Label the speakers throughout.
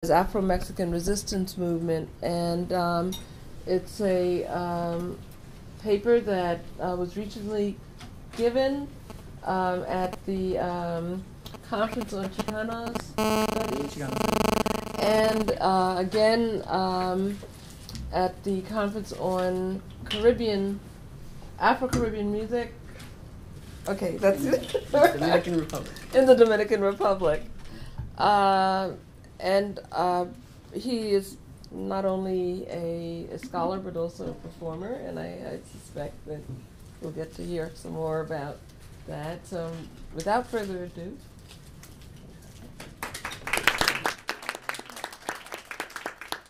Speaker 1: Afro-Mexican resistance movement, and it's a paper that was recently given at the conference on Chicano studies, and again at the conference on Afro-Caribbean music. Okay, that's it.
Speaker 2: Dominican Republic.
Speaker 1: In the Dominican Republic. And he is not only a scholar but also a performer, and I suspect that we'll get to hear some more about that. So without further ado.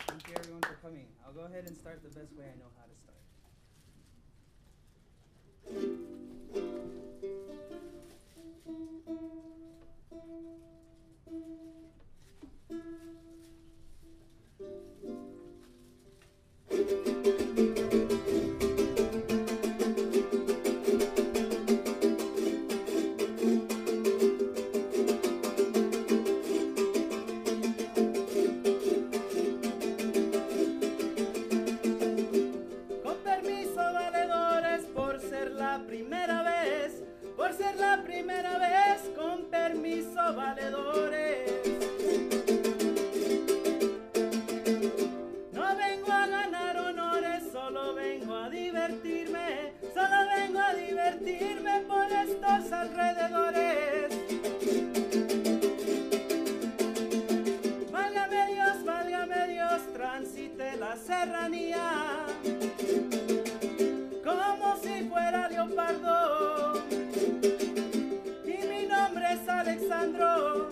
Speaker 2: Thank you everyone for coming. I'll go ahead and start the best way I know how to start.
Speaker 3: Como si fuera leopardo, y mi nombre es Alexandro,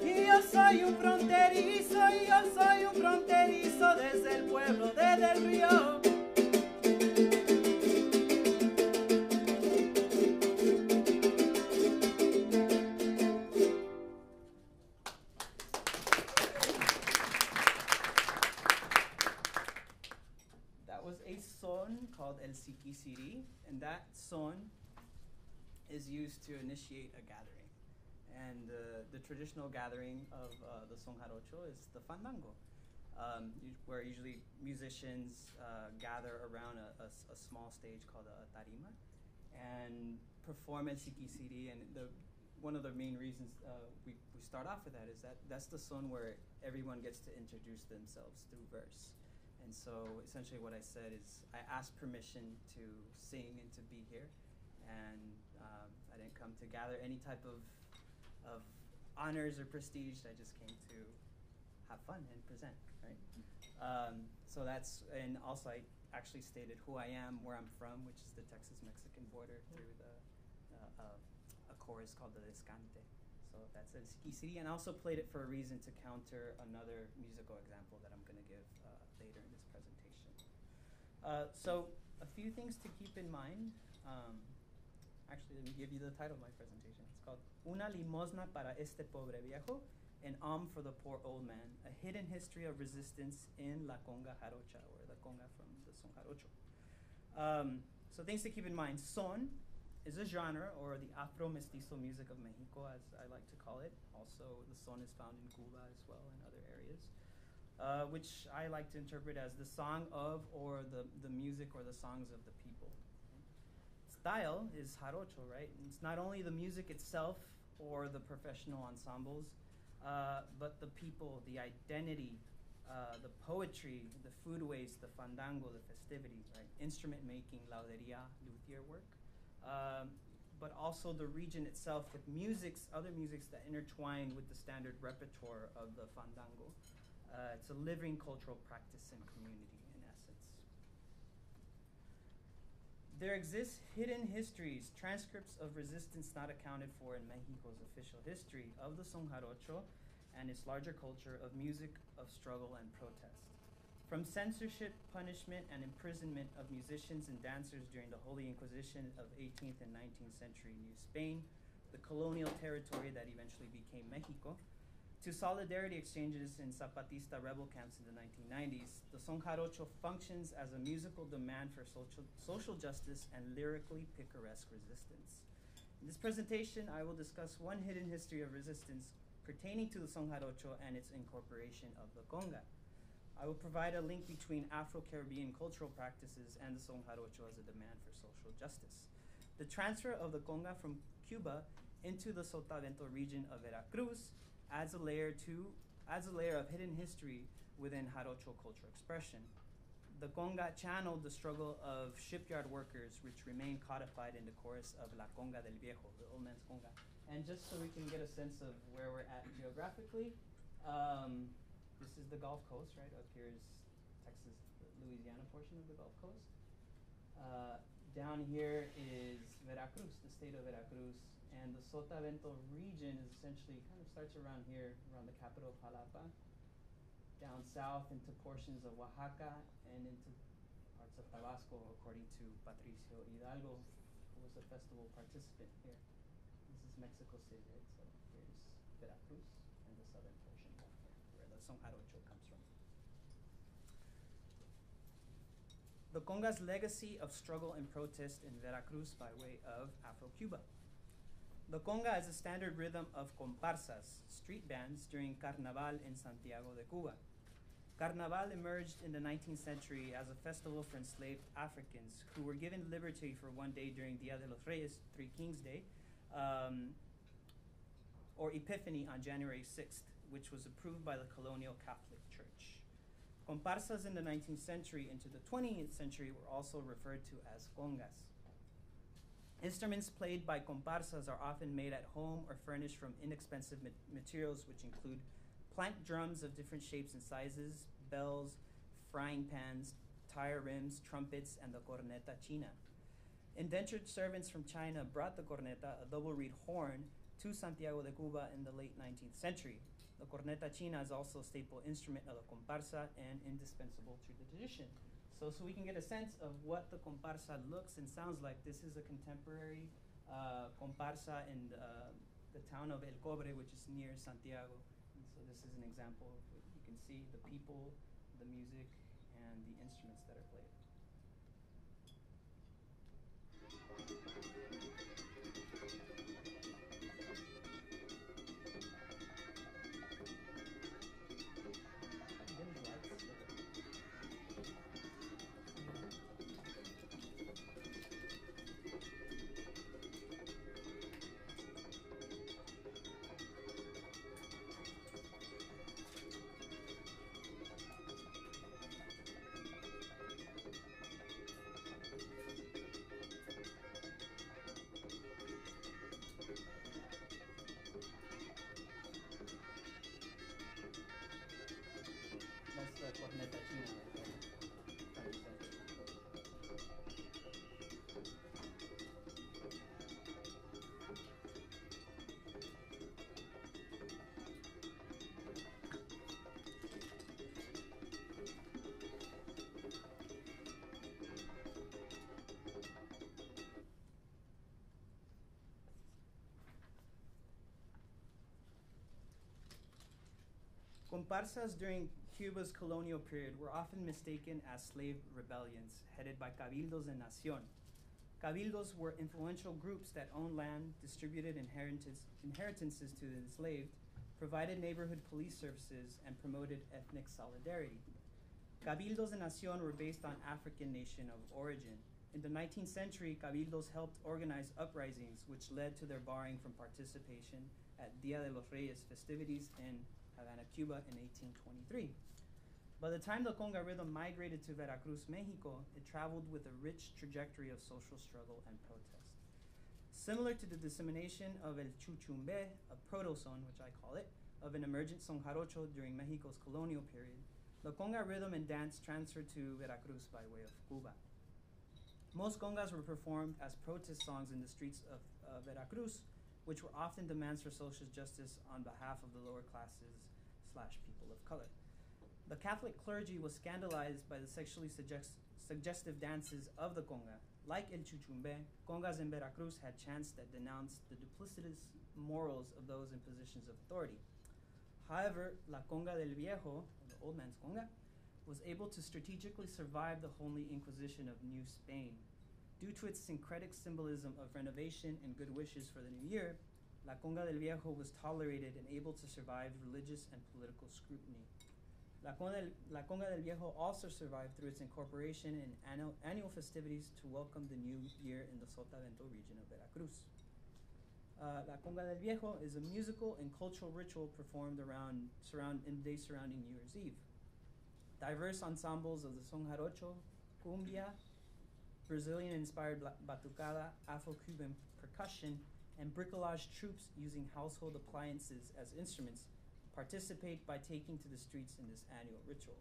Speaker 3: y yo soy un fronterizo desde el pueblo de Del Río.
Speaker 2: Called El Siquisiri, and that son is used to initiate a gathering. And the traditional gathering of the son jarocho is the fandango, where usually musicians gather around a small stage called a tarima and perform El Siquisiri. And one of the main reasons we start off with that is that's the son where everyone gets to introduce themselves through verse. And so essentially what I said is I asked permission to sing and to be here, and I didn't come to gather any type of honors or prestige. I just came to have fun and present, right? So that's, and also I actually stated who I am, where I'm from, which is the Texas-Mexican border, through a chorus called the Descante. So that's El Siquisiri, and I also played it for a reason to counter another musical example that I'm going to give later in this presentation. So a few things to keep in mind. Actually, let me give you the title of my presentation. It's called Una limosna para este pobre viejo, an alms for the poor old man, a hidden history of resistance in la conga jarocha, or the conga from the son jarocho. So things to keep in mind. Son is a genre, or the Afro-Mestizo music of Mexico, as I like to call it. Also, the son is found in Cuba as well, and other areas. Which I like to interpret as the song of, or the music or the songs of the people. Style is jarocho, right? And it's not only the music itself or the professional ensembles, but the people, the identity, the poetry, the foodways, the fandango, the festivities, right? Instrument making, lauderia, luthier work. But also the region itself with other musics that intertwine with the standard repertoire of the fandango. It's a living cultural practice and community, in essence. There exist hidden histories, transcripts of resistance not accounted for in Mexico's official history of the son jarocho and its larger culture of music, of struggle, and protest. From censorship, punishment, and imprisonment of musicians and dancers during the Holy Inquisition of 18th and 19th century New Spain, the colonial territory that eventually became Mexico, to solidarity exchanges in Zapatista rebel camps in the 1990s, the son jarocho functions as a musical demand for social justice and lyrically picaresque resistance. In this presentation, I will discuss one hidden history of resistance pertaining to the son jarocho and its incorporation of the conga. I will provide a link between Afro-Caribbean cultural practices and the son jarocho as a demand for social justice. The transfer of the conga from Cuba into the Sotavento region of Veracruz adds a layer of hidden history within Jarocho cultural expression. The conga channeled the struggle of shipyard workers, which remain codified in the chorus of La Conga del Viejo, the old man's conga. And just so we can get a sense of where we're at geographically, this is the Gulf Coast, right? Up here is Texas, the Louisiana portion of the Gulf Coast. Down here is Veracruz, the state of Veracruz, and the Sotavento region is essentially kind of starts around here, around the capital of Jalapa, down south into portions of Oaxaca and into parts of Tabasco, according to Patricio Hidalgo, who was a festival participant here. This is Mexico City, right? So here's Veracruz and the southern portion down here, where the son jarocho comes from. The conga's legacy of struggle and protest in Veracruz by way of Afro-Cuba. The conga is a standard rhythm of comparsas, street bands, during Carnaval in Santiago de Cuba. Carnaval emerged in the 19th century as a festival for enslaved Africans who were given liberty for one day during Dia de los Reyes, Three Kings Day, or Epiphany on January 6th, which was approved by the colonial Catholic Church. Comparsas in the 19th century into the 20th century were also referred to as congas. Instruments played by comparsas are often made at home or furnished from inexpensive materials, which include plant drums of different shapes and sizes, bells, frying pans, tire rims, trumpets, and the corneta china. Indentured servants from China brought the corneta, a double reed horn, to Santiago de Cuba in the late 19th century. The corneta china is also a staple instrument of the comparsa and indispensable to the tradition. So we can get a sense of what the comparsa looks and sounds like. This is a contemporary comparsa in the town of El Cobre, which is near Santiago. And so this is an example of what you can see, the people, the music, and the instruments that are played. That's the corneta china right there. Comparsas during Cuba's colonial period were often mistaken as slave rebellions headed by cabildos en nación. Cabildos were influential groups that owned land, distributed inheritances to the enslaved, provided neighborhood police services, and promoted ethnic solidarity. Cabildos en nación were based on African nation of origin. In the 19th century, cabildos helped organize uprisings, which led to their barring from participation at Dia de los Reyes festivities in Havana, Cuba in 1823. By the time the conga rhythm migrated to Veracruz, Mexico, it traveled with a rich trajectory of social struggle and protest. Similar to the dissemination of el chuchumbe, a proto-son, which I call it, of an emergent son jarocho during Mexico's colonial period, the conga rhythm and dance transferred to Veracruz by way of Cuba. Most congas were performed as protest songs in the streets of Veracruz, which were often demands for social justice on behalf of the lower classes / people of color. The Catholic clergy was scandalized by the sexually suggestive dances of the conga. Like el chuchumbe, congas in Veracruz had chants that denounced the duplicitous morals of those in positions of authority. However, la conga del viejo, the old man's conga, was able to strategically survive the Holy Inquisition of New Spain. Due to its syncretic symbolism of renovation and good wishes for the new year, La conga del viejo was tolerated and able to survive religious and political scrutiny. La conga del viejo also survived through its incorporation in annual festivities to welcome the new year in the Sotavento region of Veracruz. La conga del viejo is a musical and cultural ritual performed in the days surrounding New Year's Eve. Diverse ensembles of the son jarocho, cumbia, Brazilian-inspired batucada, Afro-Cuban percussion, and bricolage troupes using household appliances as instruments participate by taking to the streets in this annual ritual.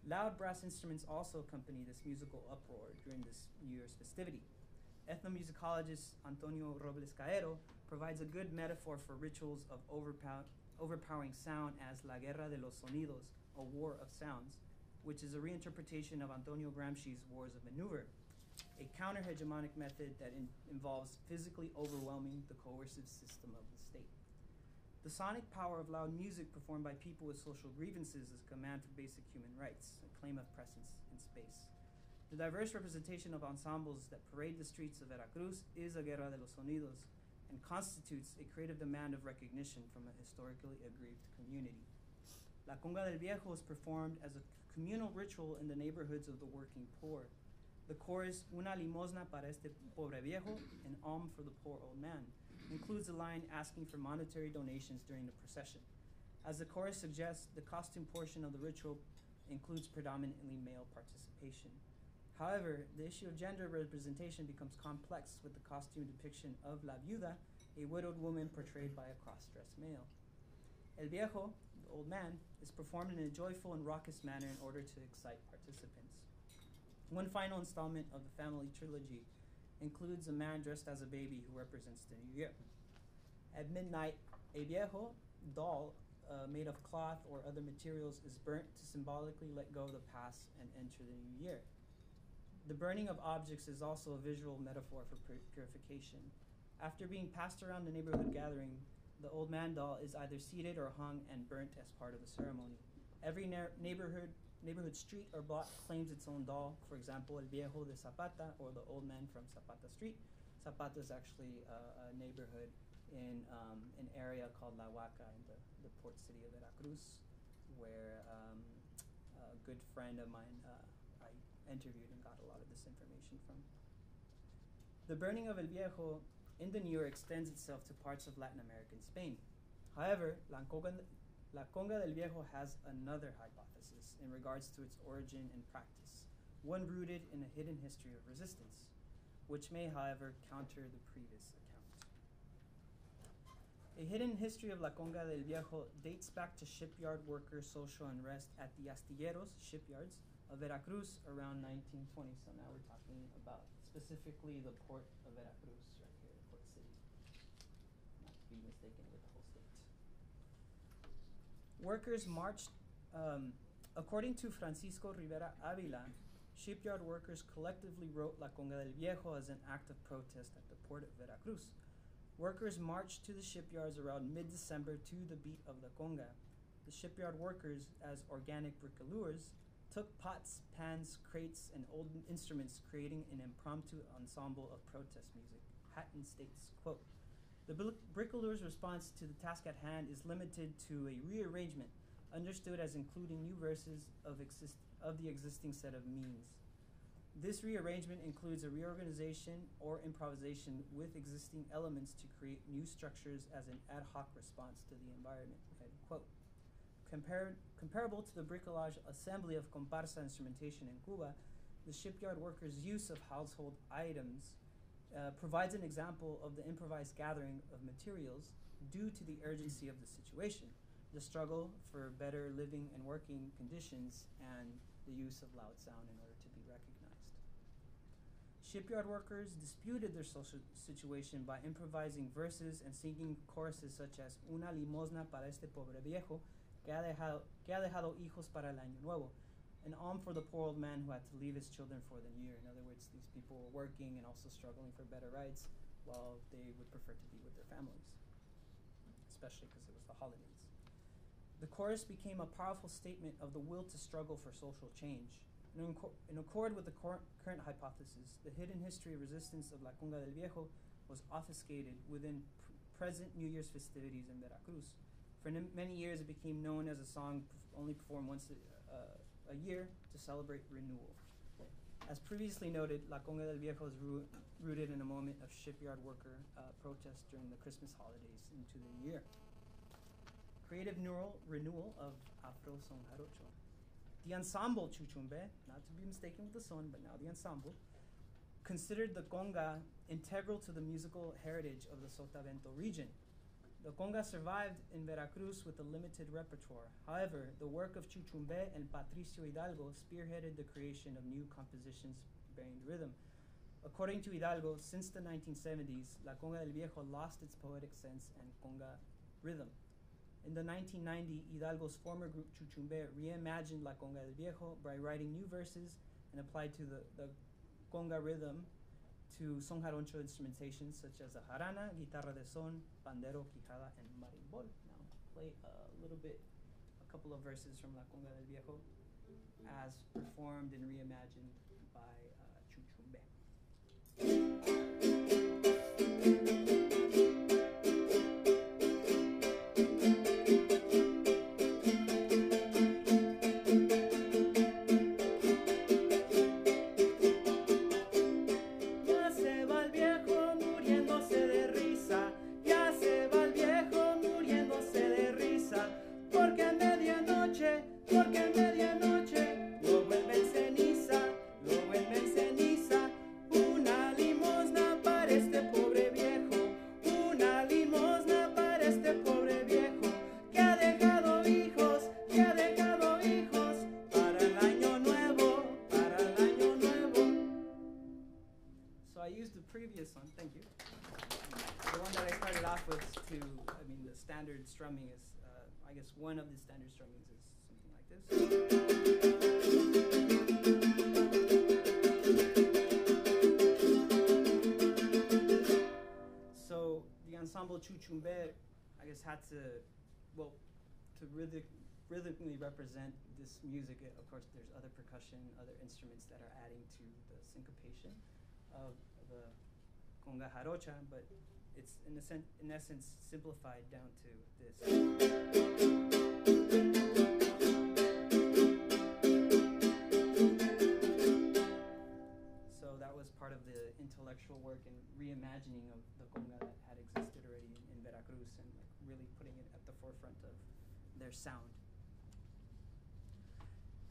Speaker 2: Loud brass instruments also accompany this musical uproar during this New Year's festivity. Ethnomusicologist Antonio Robles Caero provides a good metaphor for rituals of overpowering sound as La Guerra de los Sonidos, a war of sounds, which is a reinterpretation of Antonio Gramsci's Wars of Maneuver, a counter-hegemonic method that involves physically overwhelming the coercive system of the state. The sonic power of loud music performed by people with social grievances is a command for basic human rights, a claim of presence in space. The diverse representation of ensembles that parade the streets of Veracruz is a Guerra de los Sonidos and constitutes a creative demand of recognition from a historically aggrieved community. La conga del viejo is performed as a communal ritual in the neighborhoods of the working poor. The chorus, Una limosna para este pobre viejo, an alms for the poor old man, includes a line asking for monetary donations during the procession. As the chorus suggests, the costume portion of the ritual includes predominantly male participation. However, the issue of gender representation becomes complex with the costume depiction of La Viuda, a widowed woman portrayed by a cross-dressed male. El Viejo, the old man, is performed in a joyful and raucous manner in order to excite participants. One final installment of the family trilogy includes a man dressed as a baby who represents the new year. At midnight, a viejo doll made of cloth or other materials is burnt to symbolically let go of the past and enter the new year. The burning of objects is also a visual metaphor for purification. After being passed around the neighborhood gathering, the old man doll is either seated or hung and burnt as part of the ceremony. Every neighborhood street or block claims its own doll. For example, El Viejo de Zapata, or the old man from Zapata Street. Zapata is actually a neighborhood in an area called La Huaca in the port city of Veracruz, where a good friend of mine I interviewed and got a lot of this information from. The burning of El Viejo in the New Year extends itself to parts of Latin American Spain. However, La conga del viejo has another hypothesis in regards to its origin and practice, one rooted in a hidden history of resistance, which may, however, counter the previous account. A hidden history of La conga del viejo dates back to shipyard worker social unrest at the astilleros, shipyards, of Veracruz around 1920. So now we're talking about specifically the port of Veracruz, right here, the port city, not to be mistaken with the whole state. Workers marched, according to Francisco Rivera Avila, shipyard workers collectively wrote La Conga del Viejo as an act of protest at the port of Veracruz. Workers marched to the shipyards around mid-December to the beat of the conga. The shipyard workers, as organic bricoleurs, took pots, pans, crates, and old instruments, creating an impromptu ensemble of protest music. Hatton states, quote, "The bricoleurs' response to the task at hand is limited to a rearrangement, understood as including new verses of the existing set of means. This rearrangement includes a reorganization or improvisation with existing elements to create new structures as an ad hoc response to the environment," end quote. Comparable to the bricolage assembly of comparsa instrumentation in Cuba, the shipyard workers' use of household items provides an example of the improvised gathering of materials due to the urgency of the situation, the struggle for better living and working conditions, and the use of loud sound in order to be recognized. Shipyard workers disputed their social situation by improvising verses and singing choruses such as "Una limosna para este pobre viejo, que ha dejado hijos para el año nuevo," an alms for the poor old man who had to leave his children for the new year. In other words, these people were working and also struggling for better rights while they would prefer to be with their families, especially because it was the holidays. The chorus became a powerful statement of the will to struggle for social change. In accord with the current hypothesis, the hidden history of resistance of La Conga del Viejo was obfuscated within present New Year's festivities in Veracruz. For many years, it became known as a song only performed once a year to celebrate renewal. As previously noted, La Conga del Viejo is rooted in a moment of shipyard worker protest during the Christmas holidays into the new year. Creative renewal of Afro Son Jarocho. The ensemble Chuchumbe, not to be mistaken with the son, but now the ensemble, considered the conga integral to the musical heritage of the Sotavento region. The conga survived in Veracruz with a limited repertoire. However, the work of Chuchumbe and Patricio Hidalgo spearheaded the creation of new compositions bearing the rhythm. According to Hidalgo, since the 1970s, La Conga del Viejo lost its poetic sense and conga rhythm. In the 1990s, Hidalgo's former group Chuchumbe reimagined La Conga del Viejo by writing new verses and applied to the conga rhythm to Son Jarocho instrumentations such as the jarana, guitarra de son, pandero, quijada, and marimbol. Now play a couple of verses from La Conga del Viejo as performed and reimagined by Chuchumbe. Standard strumming is, I guess one of the standard strummings is something like this. So the ensemble Chuchumbe, I guess, had to, well, to rhythmically represent this music. Of course, there's other percussion, other instruments that are adding to the syncopation of the conga jarocha, but it's in essence simplified down to this. So that was part of the intellectual work and reimagining of the conga that had existed already in Veracruz and like really putting it at the forefront of their sound.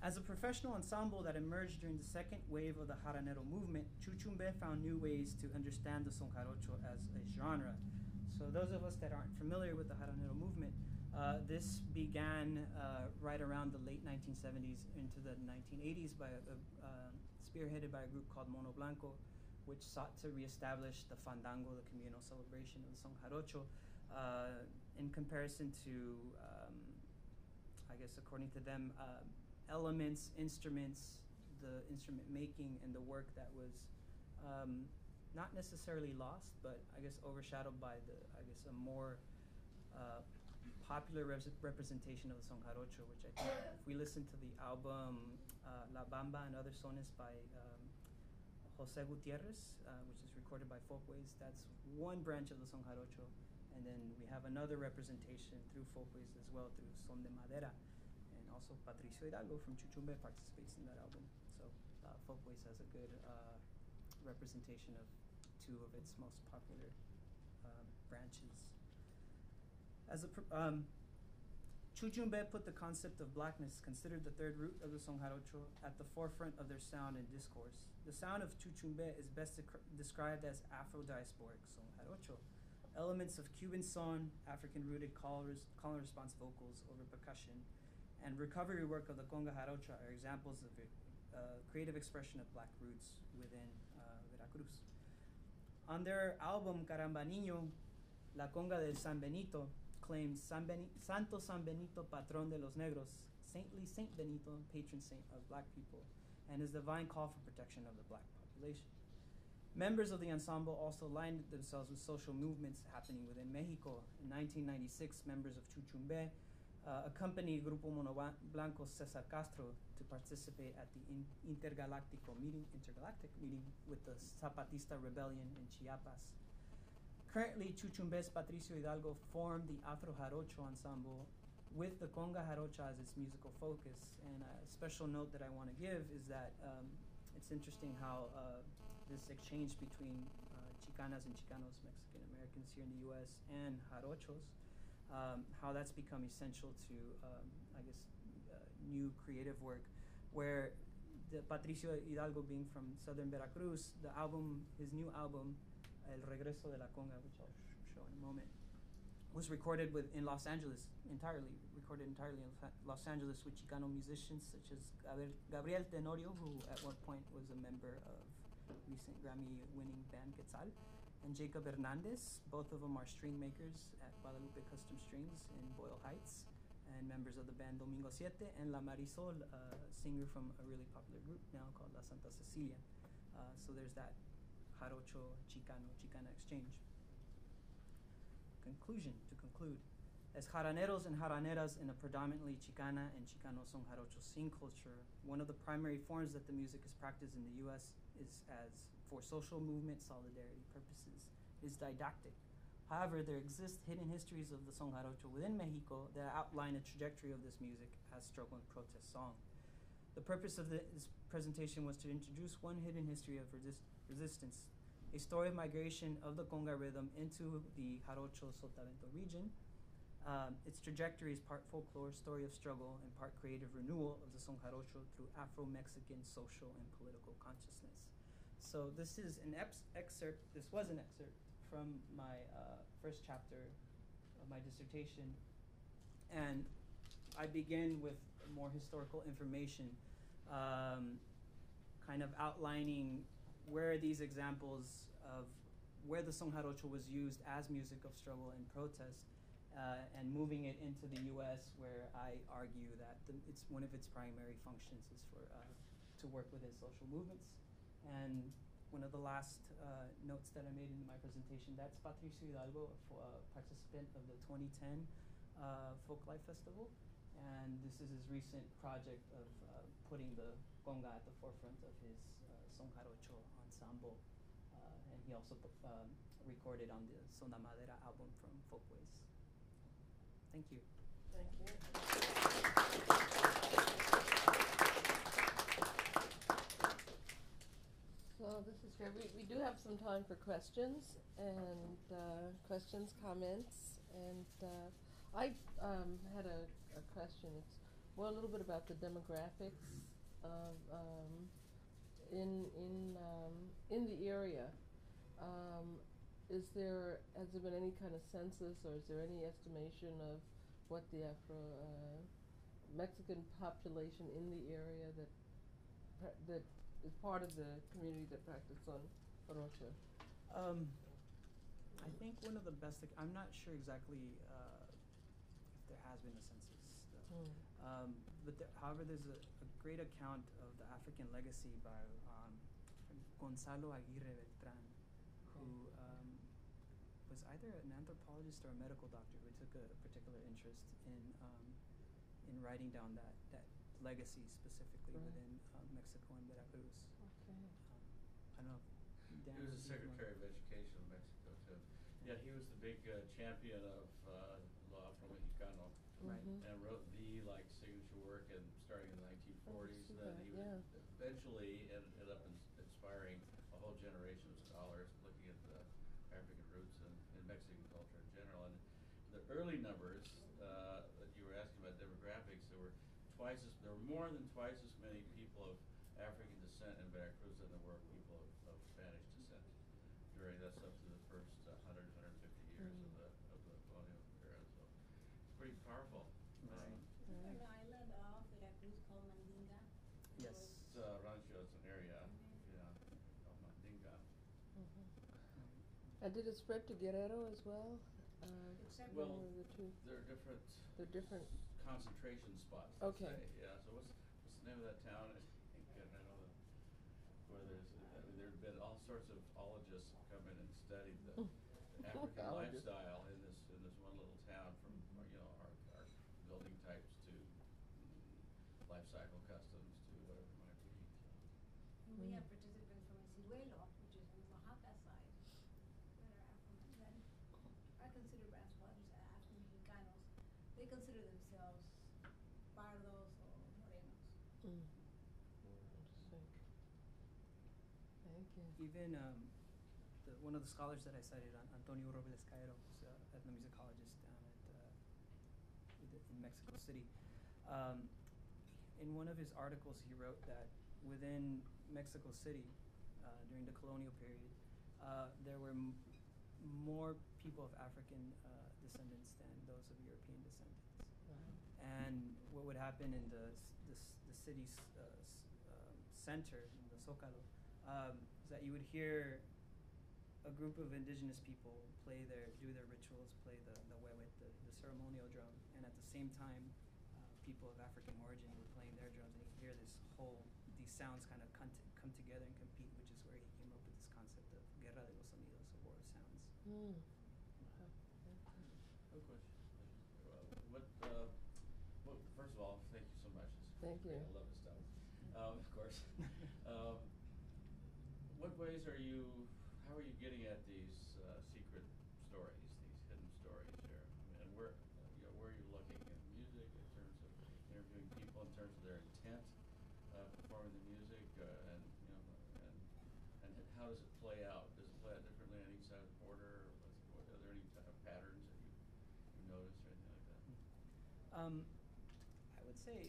Speaker 2: As a professional ensemble that emerged during the second wave of the jaranero movement, Chuchumbe found new ways to understand the son jarocho as a genre. So those of us that aren't familiar with the jaranero movement, this began right around the late 1970s into the 1980s spearheaded by a group called Mono Blanco, which sought to reestablish the fandango, the communal celebration of the son jarocho, in comparison to, I guess according to them, elements, instruments, the instrument making, and the work that was not necessarily lost, but I guess overshadowed by a more popular representation of the son jarocho, which I think if we listen to the album La Bamba and Other Sones by Jose Gutierrez, which is recorded by Folkways, that's one branch of the son jarocho, and then we have another representation through Folkways as well, through Son de Madera. And also Patricio Hidalgo from Chuchumbe participates in that album. So Folkways has a good representation of two of its most popular branches. Chuchumbe put the concept of blackness, considered the third root of the son jarocho, at the forefront of their sound and discourse. The sound of Chuchumbe is best described as Afro-diasporic son jarocho. Elements of Cuban son, African-rooted call-and-response vocals over percussion, and recovery work of the conga jarocha are examples of creative expression of black roots within Veracruz. On their album Caramba Niño, La Conga del San Benito claims Santo San Benito, patron de los negros, saintly Saint Benito, patron saint of black people, and his divine call for protection of the black population. Members of the ensemble also aligned themselves with social movements happening within Mexico. In 1996, members of Chuchumbe accompanied Grupo Mono Blanco Cesar Castro to participate at the intergalactic meeting with the Zapatista rebellion in Chiapas. Currently, Chuchumbés Patricio Hidalgo formed the Afro-Jarocho ensemble with the conga-jarocha as its musical focus. And a special note that I want to give is that it's interesting how this exchange between Chicanas and Chicanos, Mexican Americans here in the U.S., and Jarochos, how that's become essential to, I guess, new creative work, where the Patricio Hidalgo being from southern Veracruz, the album, his new album, El Regreso de la Conga, which I'll show in a moment, was recorded in Los Angeles recorded entirely in Los Angeles with Chicano musicians such as Gabriel Tenorio, who at one point was a member of recent Grammy-winning band Quetzal, and Jacob Hernández. Both of them are string makers at Guadalupe Custom Strings in Boyle Heights, and members of the band Domingo Siete, and La Marisol, a singer from a really popular group now called La Santa Cecilia. So there's that Jarocho, Chicano, Chicana exchange. To conclude, as jaraneros and jaraneras in a predominantly Chicana and Chicano son Jarocho scene culture, one of the primary forms that the music is practiced in the U.S. is as for social movement solidarity purposes, is didactic. However, there exist hidden histories of the son Jarocho within Mexico that outline a trajectory of this music as struggle and protest song. The purpose of this presentation was to introduce one hidden history of resistance, a story of migration of the conga rhythm into the Jarocho Sotavento region. Its trajectory is part folklore, story of struggle, and part creative renewal of the son Jarocho through Afro-Mexican social and political consciousness. So this is an excerpt from my first chapter of my dissertation, and I begin with more historical information, kind of outlining where these examples of where the son Jarocho was used as music of struggle and protest, and moving it into the U.S., where I argue that it's one of its primary functions is for to work within social movements. And one of the last notes that I made in my presentation, that's Patricio Hidalgo, a participant of the 2010 Folklife Festival. And this is his recent project of putting the conga at the forefront of his son Jarocho ensemble. And he also recorded on the Sonda Madera album from Folkways. Thank you.
Speaker 1: Thank you. So this is great. We do have some time for questions and comments, and I had a question. It's more a little bit about the demographics of in the area. Has there been any kind of census, or is there any estimation of what the Mexican population in the area that is part of the community that practice son Jarocho?
Speaker 2: I think one of the best, I'm not sure exactly if there has been a census, but however, there's a great account of the African legacy by Gonzalo Aguirre Beltran, who was either an anthropologist or a medical doctor who took a particular interest in writing down that legacy specifically within Mexico and Veracruz.
Speaker 1: Okay.
Speaker 2: I don't know. Dan,
Speaker 4: he was the Secretary of Education of Mexico too. Yeah, he was the big champion of law from Mexicano, and wrote the signature work, and starting in the 1940s. Then he eventually ended up inspiring a whole generation of scholars looking at the African roots and Mexican culture in general. And the early numbers that you were asking about demographics, there were more than twice as many people of African descent in Veracruz than there were people of Spanish descent during that's up to the first 100, 150 years of the colonial era. So it's pretty powerful.
Speaker 2: Right.
Speaker 5: An island of Veracruz called Mandinga.
Speaker 2: Yes.
Speaker 4: It's Rancho, it's an area, of Mandinga.
Speaker 1: And did it spread to Guerrero as well?
Speaker 4: Well,
Speaker 1: one of the two?
Speaker 4: there are different.
Speaker 1: They're different.
Speaker 4: Concentration spots. Let's
Speaker 1: Okay.
Speaker 4: say. Yeah. So what's the name of that town? I think I know where there've been all sorts of ologists have come in and studied the African lifestyle in this one little town, from our building types to life cycle customs to whatever it might be. So.
Speaker 5: And we have participants from Ciruelo, which is on the Oaxaca side, that are Afro-Mexican. consider grandfathers African Mexicanos. They consider themselves pardos or morenos.
Speaker 1: Interesting. Thank you.
Speaker 2: Even one of the scholars that I cited, Antonio Robles Caero, who's an ethnomusicologist down in Mexico City. In one of his articles, he wrote that within Mexico City, during the colonial period, there were more people of African descendants than those of European descendants.
Speaker 1: Wow.
Speaker 2: And what would happen in the city's center, in the Zócalo, is that you would hear a group of indigenous people do their rituals, play the huehuet, the ceremonial drum, and at the same time, people of African origin were playing their drums, and you could hear these sounds kind of come together and compete, which is where he came up with this concept of guerra de los sonidos, a war of sounds.
Speaker 1: Wow.
Speaker 4: No question. Well, first of all, thank you so much.
Speaker 1: Thank you.
Speaker 4: I love this stuff. Of course. What ways how are you getting at these secret stories, these hidden stories here? And where are you looking at music in terms of interviewing people, in terms of their intent, performing the music, and how does it play out? Does it play out differently on each side of the border? Are there any type of patterns that you noticed or anything like that?
Speaker 2: I would say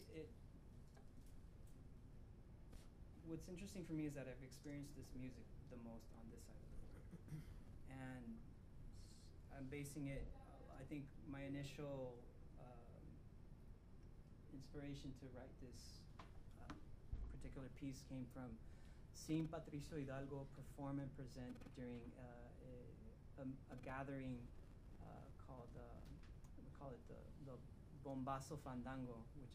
Speaker 2: what's interesting for me is that I've experienced this music the most on this side of the border. And I'm basing it, I think my initial inspiration to write this particular piece came from seeing Patricio Hidalgo perform and present during a gathering called, we call it the Bombazo Fandango, which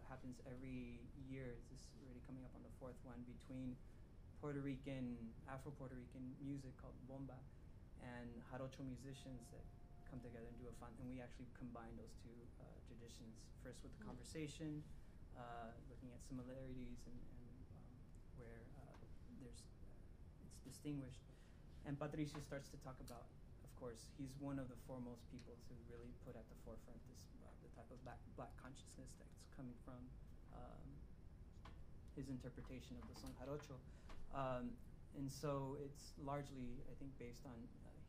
Speaker 2: happens every year. This is already coming up on the fourth one, between Afro-Puerto Rican music called bomba and Jarocho musicians that come together and do and we actually combine those two traditions, first with the conversation, looking at similarities and where it's distinguished. And Patricio starts to talk about, of course, he's one of the foremost people to really put at the forefront this the type of black consciousness that's coming from his interpretation of the son Jarocho. And so it's largely, I think, based on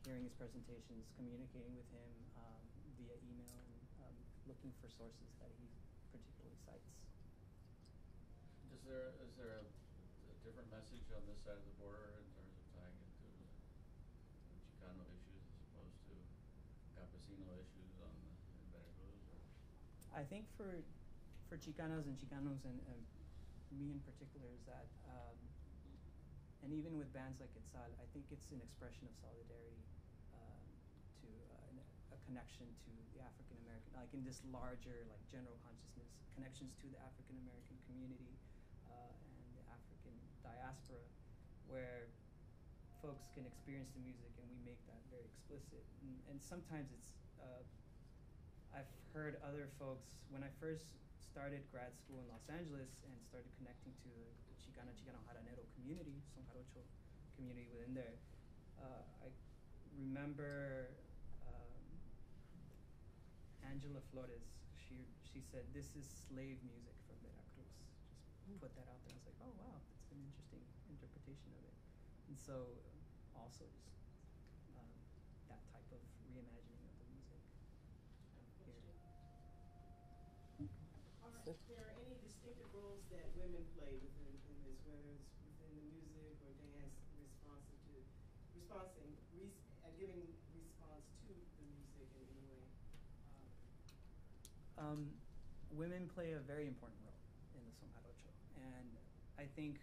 Speaker 2: hearing his presentations, communicating with him via email, and looking for sources that he particularly cites.
Speaker 4: Is there a different message on this side of the border in terms of tying it to Chicano issues as opposed to campesino issues in Veracruz?
Speaker 2: I think for Chicanas and Chicanos and me in particular is that, and even with bands like Quetzal, I think it's an expression of solidarity to a connection to the African American, like in this larger, like general consciousness, connections to the African American community and the African diaspora, where folks can experience the music, and we make that very explicit. And sometimes it's, I've heard other folks, when I first started grad school in Los Angeles and started connecting to the Chicano-Jaranero community, Son Jarocho community within there, I remember Angela Flores, she said, "This is slave music from Veracruz." Just put that out there. I was like, oh wow, that's an interesting interpretation of it. And so also just that type of reimagining of the music here.
Speaker 3: Are there any distinctive roles that women play within this, whether it's within the music or dance, giving response to the music in any way?
Speaker 2: Women play a very important role in the Son Jarocho, and I think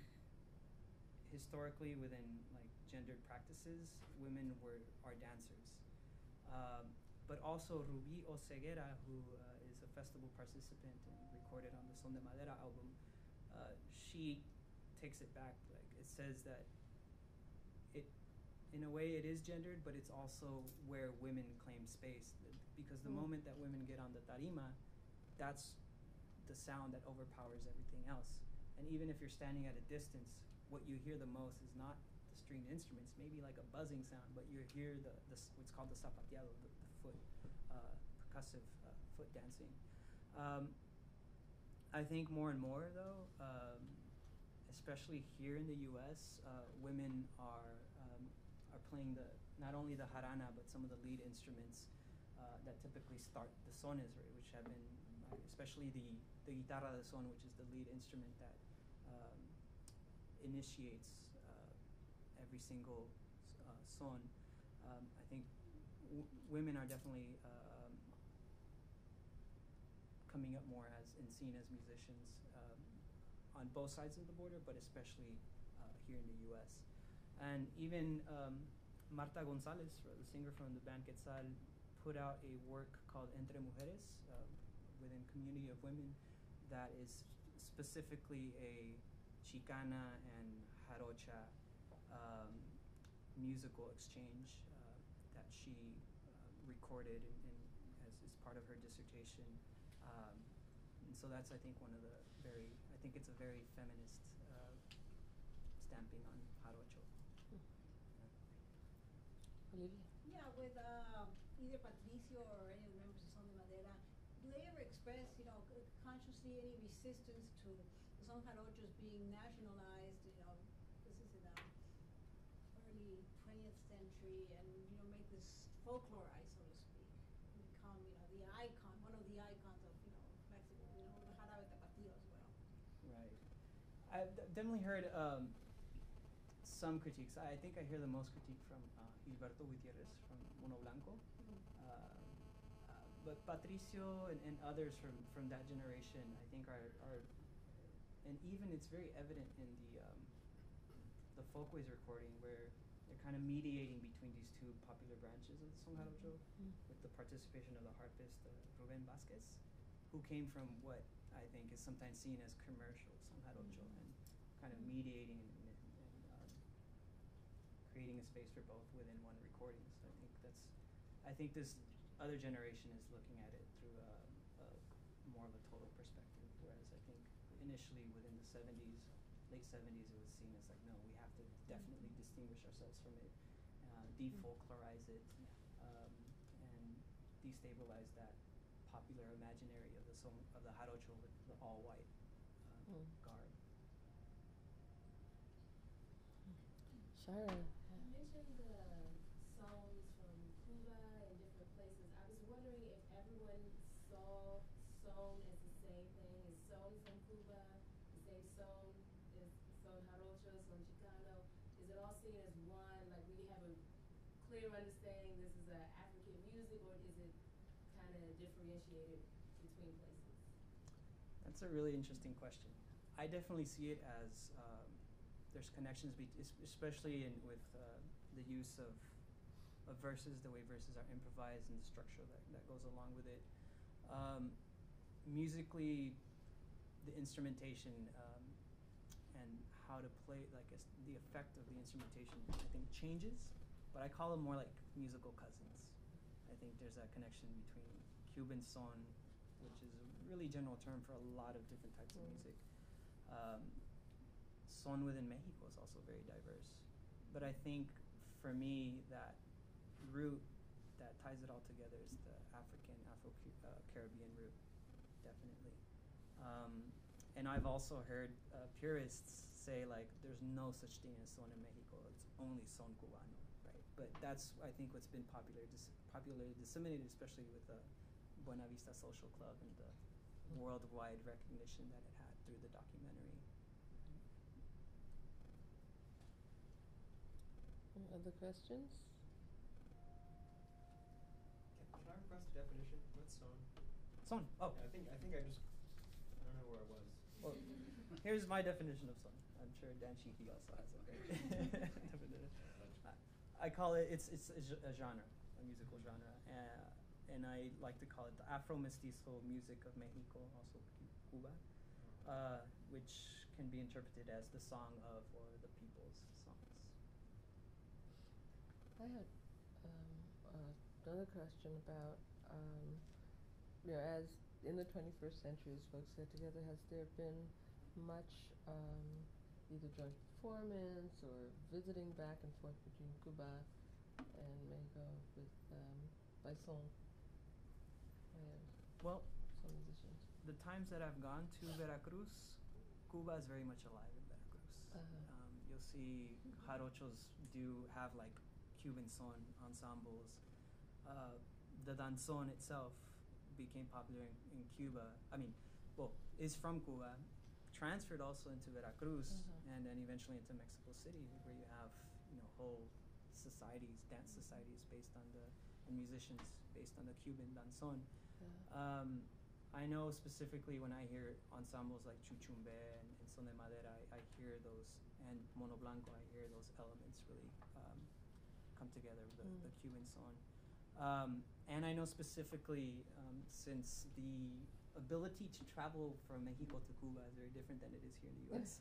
Speaker 2: historically within like gendered practices, women are dancers. But also Ruby Oseguera, who is a festival participant and recorded on the Son de Madera album, she takes it back. Like it says that in a way it is gendered, but it's also where women claim space, because the moment that women get on the tarima, that's the sound that overpowers everything else. And even if you're standing at a distance, what you hear the most is not the stringed instruments, maybe like a buzzing sound, but you hear what's called the zapateado, the foot, percussive foot dancing. I think more and more, though, especially here in the U.S., women are playing not only the jarana, but some of the lead instruments that typically start the sones, right, which have been, especially the guitarra de son, which is the lead instrument that initiates every single son. I think women are definitely coming up more and seen as musicians on both sides of the border, but especially here in the U.S. And even Marta Gonzalez, the singer from the band Quetzal, put out a work called Entre Mujeres, within community of women, that is specifically a Chicana and Jarocha musical exchange that she recorded and as part of her dissertation. And so that's, I think, one of the I think it's a very feminist stamping on Jarocho.
Speaker 1: Olivia?
Speaker 5: Yeah, with either Patricio or any of the members of Son de Madera, do they ever express, consciously any resistance to the Son Jarochos being nationalized? This is in the early 20th century, and make this folklorized, so to speak, become the icon, one of the icons of Mexico. The jarabe tapatío as well.
Speaker 2: Right. I've definitely heard some critiques. I think I hear the most critique from Gilberto Gutierrez from Mono Blanco. But Patricio and others from that generation, I think are and even it's very evident in the Folkways recording, where they're kind of mediating between these two popular branches of the Son Jarocho, with the participation of the harpist Rubén Vázquez, who came from what I think is sometimes seen as commercial Son Jarocho, and kind of mediating and creating a space for both within one recording. So I think this other generation is looking at it through more of a total perspective, whereas I think initially within the 70s, late 70s, it was seen as like, no, we have to definitely distinguish ourselves from it, defolklorize it, and destabilize that popular imaginary of the Jarocho with the all-white garb.
Speaker 1: Sharon?
Speaker 6: You mentioned the songs from Cuba and different places. I was wondering if everyone saw son as the same thing. Is son from Cuba the same son as son Jarocho, son Chicano? Is it all seen as one? Like, we have a clear understanding this is African music, or is it kind of differentiated between places?
Speaker 2: That's a really interesting question. I definitely see it as there's connections, especially with the use of verses, the way verses are improvised, and the structure that goes along with it. Musically, the instrumentation and how to play, the effect of the instrumentation, I think, changes, but I call them more like musical cousins. I think there's that connection between Cuban son, which is a really general term for a lot of different types of music. Son within Mexico is also very diverse. But I think, for me, that root that ties it all together is the Afro-Caribbean root, definitely. And I've also heard purists say, there's no such thing as son in Mexico, it's only son cubano, right? But that's, I think, what's been popularly disseminated, especially with the Buena Vista Social Club and the worldwide recognition that it had through the documentary.
Speaker 1: Other questions?
Speaker 7: Can I request a definition? What's son?
Speaker 2: Son. Oh.
Speaker 7: Yeah, I think I don't know where I was.
Speaker 2: Well, here's my definition of son. I'm sure Dan Sheehy also has a great definition. I call it's a genre, a musical genre, and I like to call it the Afro-Mestizo music of Mexico, also Cuba, which can be interpreted as the song of or the people's songs.
Speaker 1: I had another question about, as in the 21st century, as folks get together, has there been much either joint performance or visiting back and forth between Cuba and Mexico with by song.
Speaker 2: Well,
Speaker 1: some musicians.
Speaker 2: The times that I've gone to Veracruz, Cuba is very much alive in Veracruz. You'll see jarochos do have like Cuban son ensembles. The danzón itself became popular in Cuba. I mean, well, is from Cuba, transferred also into Veracruz, and then eventually into Mexico City, where you have whole societies, dance societies based on and musicians based on the Cuban danzón. I know specifically when I hear ensembles like Chuchumbe and Son de Madera, I hear those, and Mono Blanco, I hear those elements really come together with the Cuban song. And I know specifically, since the ability to travel from Mexico to Cuba is very different than it is here in the US,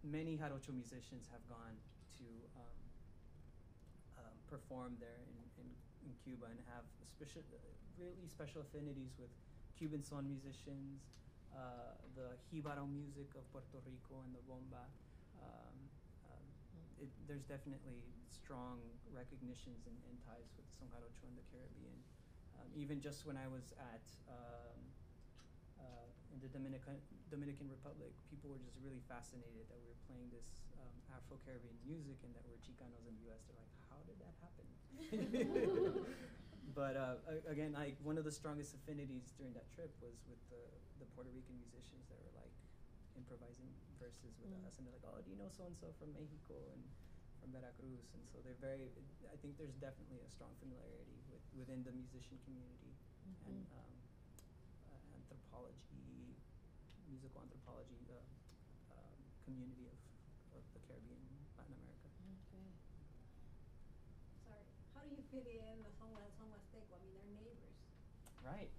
Speaker 2: many Jarocho musicians have gone to perform there in Cuba and have really special affinities with Cuban son musicians, the Jibaro music of Puerto Rico and the bomba. There's definitely strong recognitions and ties with the son jarocho in the Caribbean. Even just when I was at in the Dominican Republic, people were just really fascinated that we were playing this Afro-Caribbean music and that we're Chicanos in the U.S. They're like, how did that happen? But again, one of the strongest affinities during that trip was with the Puerto Rican musicians that were like improvising verses with us, and they're like, oh, do you know so-and-so from Mexico and from Veracruz? And so they're I think there's definitely a strong familiarity within the musician community and anthropology, musical anthropology community of the Caribbean, Latin America.
Speaker 1: Okay.
Speaker 5: Sorry, how do you fit in the Son Huasteco? I mean, they're neighbors.
Speaker 2: Right.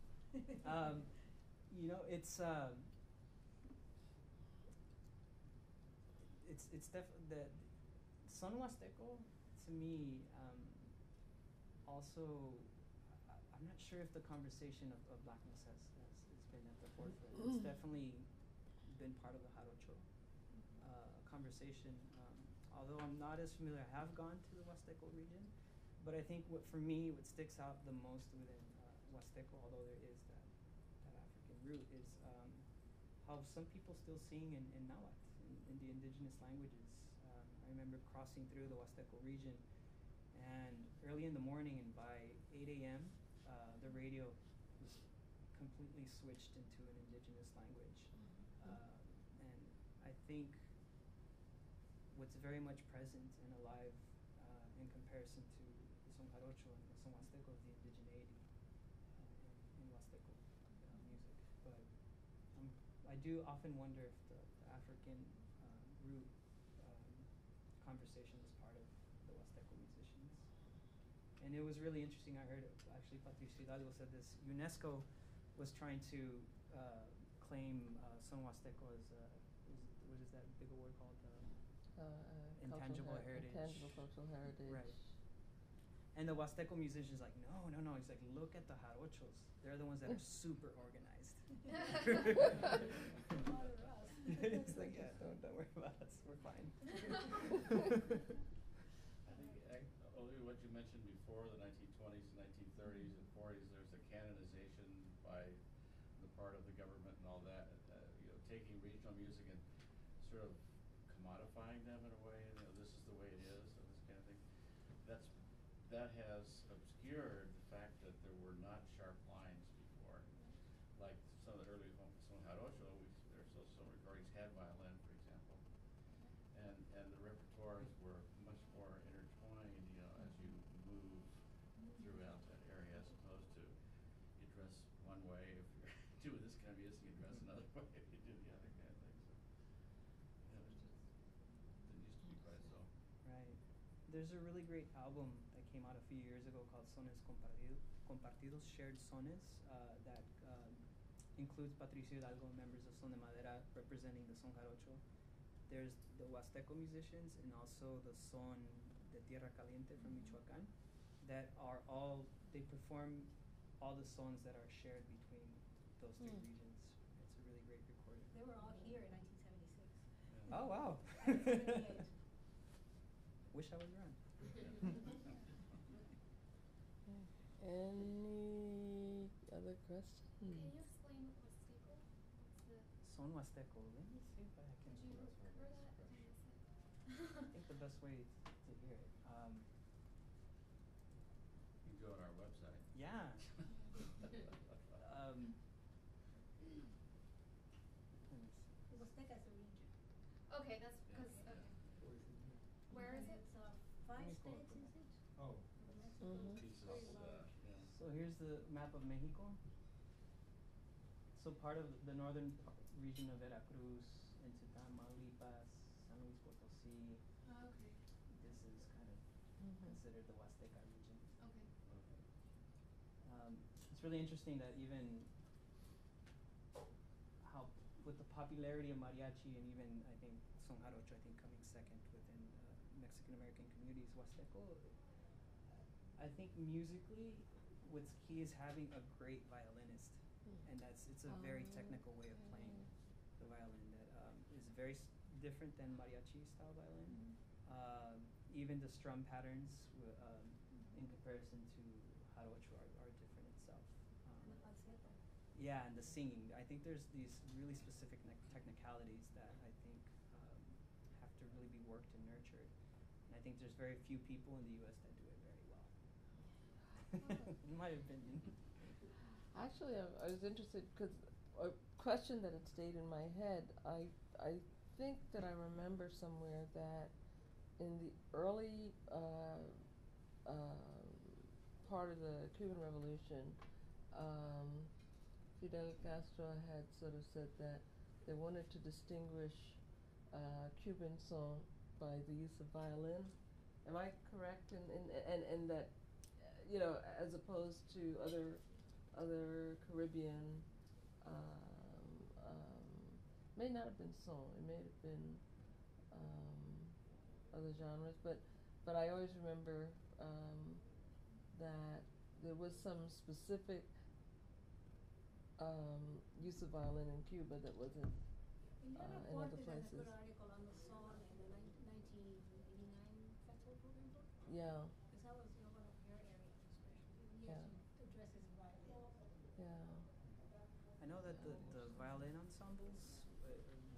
Speaker 2: It's definitely the Son Huasteco to me. Also, I'm not sure if the conversation of blackness has been at the forefront. It's definitely been part of the Jarocho conversation. Although I'm not as familiar, I have gone to the Huasteco region, but I think what sticks out the most within Huasteco, although there is that African root, is how some people still sing in Nahuatl, in the indigenous languages. I remember crossing through the Huasteco region, and early in the morning, and by 8 a.m., the radio was completely switched into an indigenous language. And I think what's very much present and alive in comparison to the Son Jarocho and the Son Huasteco is the indigeneity in Huasteco music. But I do often wonder if the African root conversation was part of the Huasteco musicians. And it was really interesting. I heard actually Patricio Hidalgo said this. UNESCO was trying to claim Son Huasteco as what is that big award called? Intangible heritage.
Speaker 1: Intangible cultural heritage.
Speaker 2: Right. And the Huasteco musician's like, no. He's like, look at the Jarochos. They're the ones that are super organized. It's like, yeah, don't worry about us. We're fine.
Speaker 4: I think only what you mentioned before, the 1920s, 1930s, and 40s, there's a canonization by the part of the government and all that, taking regional music and sort of commodifying them in a way, this is the way it is, and this kind of thing. That has obscured the fact that there were not sharp lines before. Like some of the early Son Jarocho, there's some recordings had violin, for example. And the repertoires were much more intertwined, as you move throughout that area, as opposed to you dress one way if you're doing this kind of music, you dress another way if you do the other kind of thing. So it was just didn't used to be quite so.
Speaker 2: Right. There's a really great album that came out a few years ago called Sones Compartidos, Shared Sones, that includes Patricio Hidalgo, members of Son de Madera, representing the Son Jarocho. There's the Huasteco musicians and also the Son de Tierra Caliente from Michoacán that they perform all the sons that are shared between those three regions. It's a really great recording.
Speaker 5: They were all here in 1976.
Speaker 2: Oh, wow.
Speaker 5: 1978.
Speaker 2: Wish I was around.
Speaker 1: Any other questions?
Speaker 6: Can you explain Huasteco? What's the?
Speaker 2: Son Huasteco. Let me see if I can.
Speaker 6: Did you cover that? Did I miss it?
Speaker 2: I think the best way to hear it.
Speaker 4: You can go on our website.
Speaker 2: Yeah. Let me see.
Speaker 5: Huasteca is a region.
Speaker 6: Okay, that's because.
Speaker 4: Yeah.
Speaker 6: Okay. Where is it?
Speaker 5: It's
Speaker 2: Let
Speaker 5: 5
Speaker 2: me pull it
Speaker 5: states,
Speaker 2: from
Speaker 5: is
Speaker 2: there.
Speaker 5: it?
Speaker 7: Oh.
Speaker 5: Mexico.
Speaker 1: Mhm.
Speaker 4: Pieces,
Speaker 5: Very large.
Speaker 4: yeah.
Speaker 2: So here's the map of Mexico. So part of the northern region of Veracruz into Tamaulipas, San Luis Potosí.
Speaker 6: Oh, okay.
Speaker 2: This is kind of
Speaker 1: Mhm.
Speaker 2: considered the Huasteca region.
Speaker 6: Okay.
Speaker 2: It's really interesting that even how with the popularity of mariachi and even I think son jarocho, I think coming second within Mexican American communities, Huasteco. I think musically, what's key is having a great violinist, and it's a very technical way of playing the violin that is very different than mariachi style violin. Even the strum patterns in comparison to jarocho are different itself.
Speaker 5: And the falsetto.
Speaker 2: Yeah, and the singing. I think there's these really specific technicalities that I think have to really be worked and nurtured. And I think there's very few people in the U.S. that do it very well. In my opinion.
Speaker 1: Actually, I was interested because a question that had stayed in my head. I think that I remember somewhere that in the early part of the Cuban Revolution, Fidel Castro had sort of said that they wanted to distinguish Cuban song by the use of violin. Am I correct in that, you know, as opposed to other Caribbean, may not have been song, it may have been other genres, but I always remember that there was some specific use of violin in Cuba that wasn't
Speaker 5: In your
Speaker 1: in
Speaker 5: report,
Speaker 1: other
Speaker 5: there's a good
Speaker 1: places.
Speaker 5: article on the song in the 1989 festival program book.
Speaker 1: Yeah,
Speaker 5: Because that was one of your areas especially.
Speaker 1: Yeah.
Speaker 5: Yes, addresses violin.
Speaker 1: yeah.
Speaker 2: I know that the violin ensembles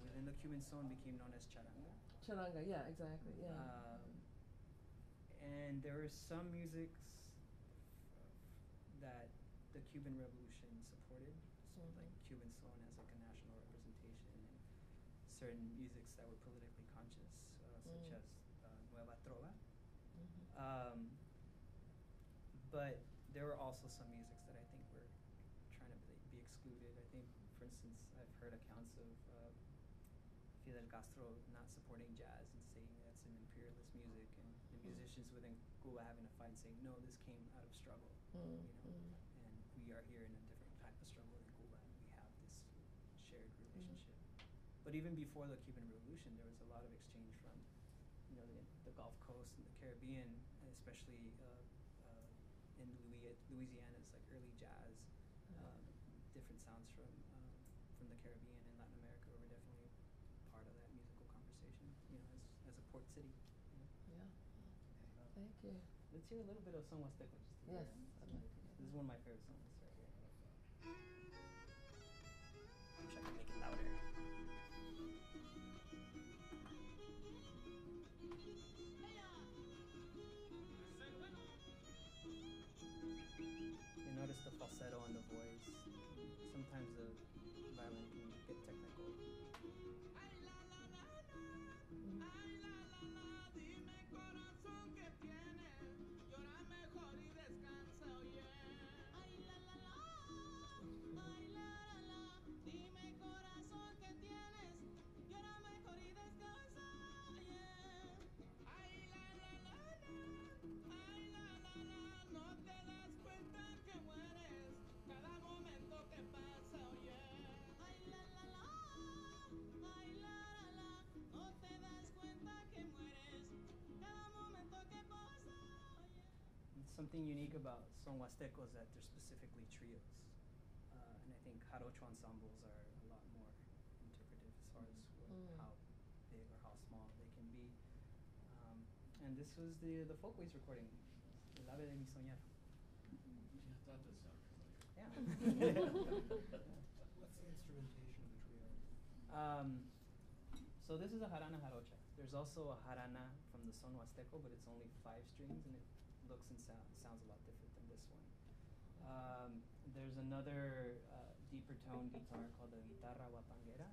Speaker 2: within the Cuban zone became known as charanga.
Speaker 1: Charanga, yeah, exactly, yeah.
Speaker 2: And there were some musics that the Cuban Revolution supported, so like Cuban song as like a national representation, and certain musics that were politically conscious, such as Nueva Trova. But there were also some musics that I think were trying to be excluded. I think, for instance, I've heard accounts of Fidel Castro not supporting jazz and saying that's an imperialist music, and the musicians within Cuba having a fight and saying, no, this came out of struggle, you know, and we are here in a different type of struggle than Cuba, and we have this shared relationship. But even before the Cuban Revolution, there was a lot of exchange from, you know, the Gulf Coast and the Caribbean, especially in Louisiana's like early jazz, different sounds from the Caribbean and Latin America were definitely part of that musical conversation, you know, as a port city. You know?
Speaker 1: Yeah. Thank you.
Speaker 2: Let's hear a little bit of Son Huasteco just to hear
Speaker 1: Yes,
Speaker 2: it.
Speaker 1: I'd like to hear
Speaker 2: This is
Speaker 1: that.
Speaker 2: one of my favorite songs right here. I wish I could make it louder. You notice the falsetto on the voice. Sometimes the violin can get technical. Something unique about Son Huasteco is that they're specifically trios. And I think Jarocho ensembles are a lot more interpretive as far as how big small they can be. And this was the Folkways recording, El Ave de mi Soñar.
Speaker 4: Yeah, that does sound familiar.
Speaker 2: Yeah.
Speaker 7: What's the instrumentation of the trio?
Speaker 2: So this is a jarana jarocha. There's also a jarana from the son huasteco, but it's only 5 strings, and it looks and sounds a lot different than this one. There's another deeper tone guitar called the guitarra huapanguera.